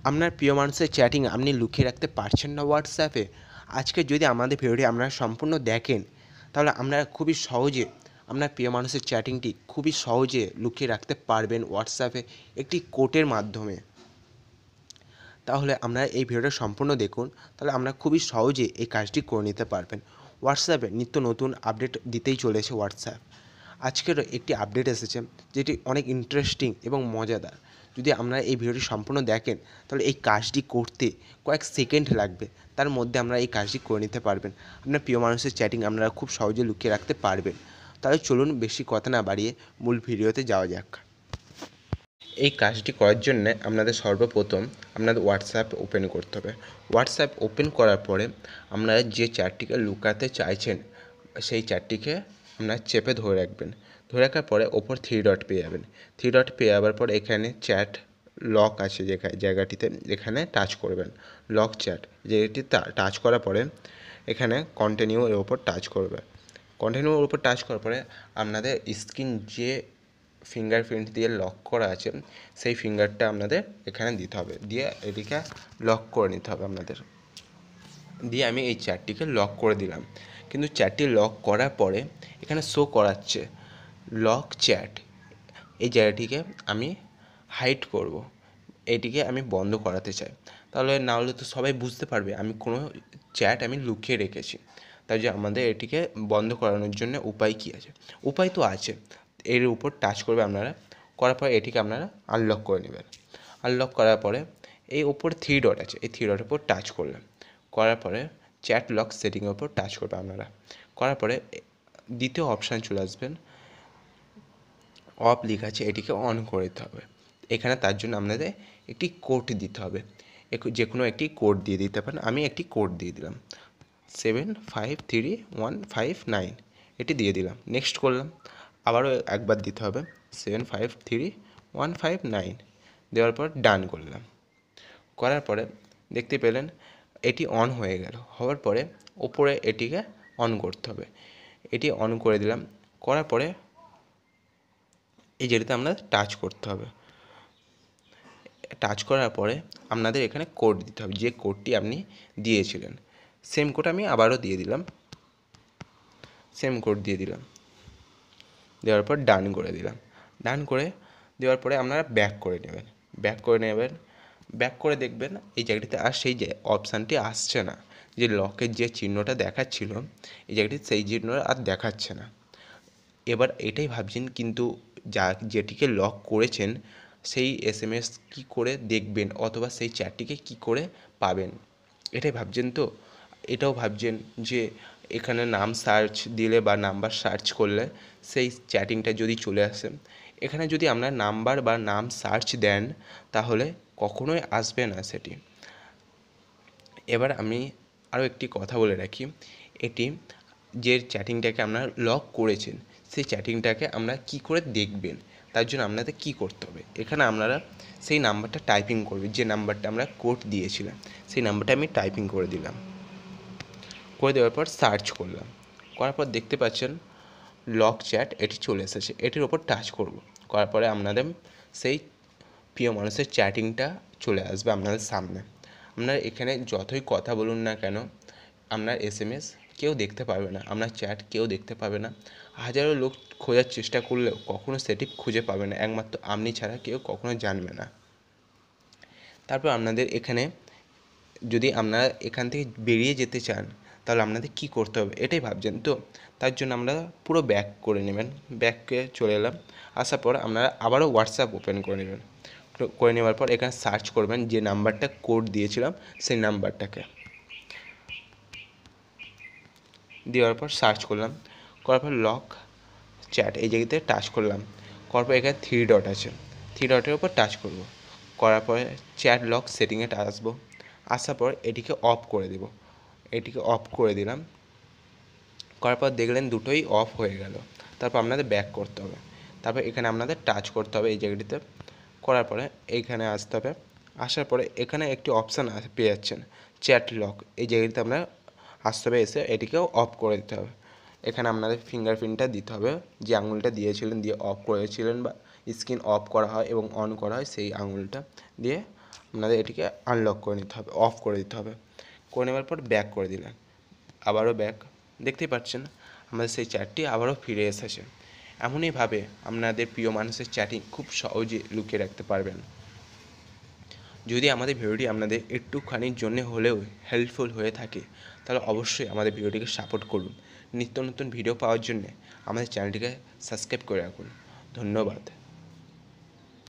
আপনার প্রিয় মানুষের চ্যাটিং আপনি লুকিয়ে রাখতে পারছেন না হোয়াটসঅ্যাপে। আজকে যদি আমাদের ভিডিওটি আপনারা সম্পূর্ণ দেখেন, তাহলে আপনারা খুবই সহজে আপনার প্রিয় মানুষের চ্যাটিংটি খুবই সহজে লুকিয়ে রাখতে পারবেন হোয়াটসঅ্যাপে একটি কোডের মাধ্যমে। তাহলে আপনারা এই ভিডিওটা সম্পূর্ণ দেখুন, তাহলে আপনারা খুবই সহজে এই কাজটি করে নিতে পারবেন। হোয়াটসঅ্যাপে নিত্য নতুন আপডেট দিতেই চলেছে হোয়াটসঅ্যাপ। আজকের একটি আপডেট এসেছে যেটি অনেক ইন্টারেস্টিং এবং মজাদার। যদি আপনারা এই ভিডিওটি সম্পূর্ণ দেখেন, তাহলে এই কাজটি করতে কয়েক সেকেন্ড লাগবে, তার মধ্যে আপনারা এই কাজটি করে নিতে পারবেন। আপনার প্রিয় মানুষের চ্যাটিং আপনারা খুব সহজে লুকিয়ে রাখতে পারবেন। তাহলে চলুন বেশি কথা না বাড়িয়ে মূল ভিডিওতে যাওয়া যাক। এই কাজটি করার জন্যে আপনাদের সর্বপ্রথম আপনাদের হোয়াটসঅ্যাপ ওপেন করতে হবে। হোয়াটসঅ্যাপ ওপেন করার পরে আপনারা যে চ্যাটটিকে লুকাতে চাইছেন সেই চ্যাটটিকে আপনারা চেপে ধরে রাখবেন। ধরে রাখার পরে ওপর থ্রি ডট পেয়ে যাবেন। থ্রি ডট পেয়ে যাওয়ার পর এখানে চ্যাট লক আছে জায়গাটিতে এখানে টাচ করবেন। লক চ্যাট যেটি টাচ করার পরে এখানে কন্টিনিউ এর ওপর টাচ করবে। কন্টিনিউর উপর টাচ করার পরে আপনাদের স্ক্রিন যে ফিঙ্গারপ্রিন্ট দিয়ে লক করা আছে সেই ফিঙ্গারটা আপনাদের এখানে দিতে হবে, দিয়ে এটিকে লক করে নিতে হবে আপনাদের। দিয়ে আমি এই চ্যাটটিকে লক করে দিলাম, কিন্তু চ্যাটটি লক করার পরে এখানে শো করাচ্ছে লক চ্যাট। এই জায়গাটিকে আমি হাইড করব, এটিকে আমি বন্ধ করাতে চাই। তাহলে না হলে তো সবাই বুঝতে পারবে আমি কোনো চ্যাট আমি লুকিয়ে রেখেছি। তাই যে আমাদের এটিকে বন্ধ করানোর জন্য উপায় কী আছে? উপায় তো আছে, এর উপর টাচ করবে আপনারা, করার পরে এটিকে আপনারা আনলক করে নেবেন। আনলক করার পরে এই ওপর থ্রি ডট আছে, এই থ্রি ডটের উপর টাচ করলেন, করার পরে চ্যাট লক সেটিংয়ের উপর টাচ করবে আপনারা। করার পরে দ্বিতীয় অপশান চলে আসবেন, অফ লেখা আছে, এটিকে অন করে দিতে হবে। এখানে তার জন্য আপনাদের একটি কোড দিতে হবে, যে কোনো একটি কোড দিয়ে দিতে পারেন। আমি একটি কোড দিয়ে দিলাম 753159, এটি দিয়ে দিলাম। নেক্সট করলাম, আবারও একবার দিতে হবে 753159, দেওয়ার পর ডান করলাম। করার পরে দেখতে পেলেন এটি অন হয়ে গেল। হওয়ার পরে ওপরে এটিকে অন করতে হবে, এটি অন করে দিলাম। করার পরে এই যেটাতে আপনাদের টাচ করতে হবে। টাচ করার পরে আপনাদের এখানে কোড দিতে হবে, যে কোডটি আপনি দিয়েছিলেন সেম কোড আমি আবারও দিয়ে দিলাম, সেম কোড দিয়ে দিলাম। দেওয়ার পর ডান করে দিলাম। ডান করে দেওয়ার পরে আপনারা ব্যাক করে নেবেন। ব্যাক করে দেখবেন এই জায়গাটিতে আর সেই যে অপশানটি আসছে না, যে লকের যে চিহ্নটা দেখাচ্ছিল এই জায়গাটি সেই চিহ্নটা আর দেখাচ্ছে না। এবার এটাই ভাবছেন কিন্তু যেটিকে লক করেছেন সেই SMS কী করে দেখবেন, অথবা সেই চ্যাটটিকে কী করে পাবেন, এটাই ভাবছেন তো? এটাও ভাবছেন যে এখানে নাম সার্চ দিলে বা নাম্বার সার্চ করলে সেই চ্যাটিংটা যদি চলে আসে। এখানে যদি আপনার নাম্বার বা নাম সার্চ দেন তাহলে কখনোই আসবে না সেটি। এবার আমি আরও একটি কথা বলে রাখি, এটি যে চ্যাটিংটাকে আপনারা লক করেছেন সেই চ্যাটিংটাকে আপনারা কী করে দেখবেন, তার জন্য আপনাদের কী করতে হবে, এখানে আপনারা সেই নাম্বারটা টাইপিং করবেন, যে নাম্বারটা আমরা কোড দিয়েছিলাম সেই নাম্বারটা আমি টাইপিং করে দিলাম। করে দেওয়ার পর সার্চ করলাম, করার পর দেখতে পাচ্ছেন লক চ্যাট এটি চলে এসেছে। এটির ওপর টাচ করব, করার পরে আপনাদের সেই প্রিয় মানুষের চ্যাটিংটা চলে আসবে আপনাদের সামনে। আপনার এখানে যতই কথা বলুন না কেন আপনার SMS কেউ দেখতে পাবে না, আপনার চ্যাট কেউ দেখতে পাবে না। হাজারো লোক খোঁজার চেষ্টা করলেও কখনো সেটি খুঁজে পাবে না, একমাত্র আপনি ছাড়া কেউ কখনো জানবে না। তারপর আপনাদের এখানে যদি আপনারা এখান থেকে বেরিয়ে যেতে চান তাহলে আপনাদের কী করতে হবে এটাই ভাবছেন তো? তার জন্য আমরা পুরো ব্যাক করে নেবেন। ব্যাকে চলে এলাম, আসার পর আপনারা আবারও হোয়াটসঅ্যাপ ওপেন করে নেবেন। করে নেওয়ার পর এখানে সার্চ করবেন যে নাম্বারটা কোড দিয়েছিলাম সেই নাম্বারটাকে, দেওয়ার পর সার্চ করলাম, করার পর লক চ্যাট এই জায়গাতে টাচ করলাম। করার পর এখানে থ্রি ডট আছে, থ্রি ডটের উপর টাচ করব। করার পরে চ্যাট লক সেটিংয়ে আসবো, আসার পর এটিকে অফ করে দেব, এটিকে অফ করে দিলাম। করার পর দেখলেন দুটোই অফ হয়ে গেল। তারপর আপনাদের ব্যাক করতে হবে, তারপর এখানে আপনাদের টাচ করতে হবে এই জায়গাটিতে। করার পরে এইখানে আসতে হবে, আসার পরে এখানে একটি অপশান পেয়ে যাচ্ছেন চ্যাট লক, এই জায়গাটিতে আপনারা আসতে হবে, এসে এটিকেও অফ করে দিতে হবে। এখানে আপনাদের ফিঙ্গারপ্রিন্টটা দিতে হবে, যে আঙুলটা দিয়ে অফ করেছিলেন বা স্ক্রিন অফ করা হয় এবং অন করা হয় সেই আঙুলটা দিয়ে আপনাদের এটিকে আনলক করে নিতে হবে, অফ করে দিতে হবে। করে নেওয়ার পর ব্যাক করে দিলেন, আবারও ব্যাক, দেখতেই পাচ্ছেন আমাদের সেই চ্যাটটি আবারও ফিরে এসেছে। এমনইভাবে আপনাদের প্রিয় মানুষের চ্যাটিং খুব সহজে লুকিয়ে রাখতে পারবেন। যদি আমাদের ভিডিওটি আপনাদের একটুখানির জন্য হলেও হেল্পফুল হয়ে থাকে, তাহলে অবশ্যই আমাদের ভিডিওটিকে সাপোর্ট করুন। নিত্য নতুন ভিডিও পাওয়ার জন্যে আমাদের চ্যানেলটিকে সাবস্ক্রাইব করে রাখুন। ধন্যবাদ।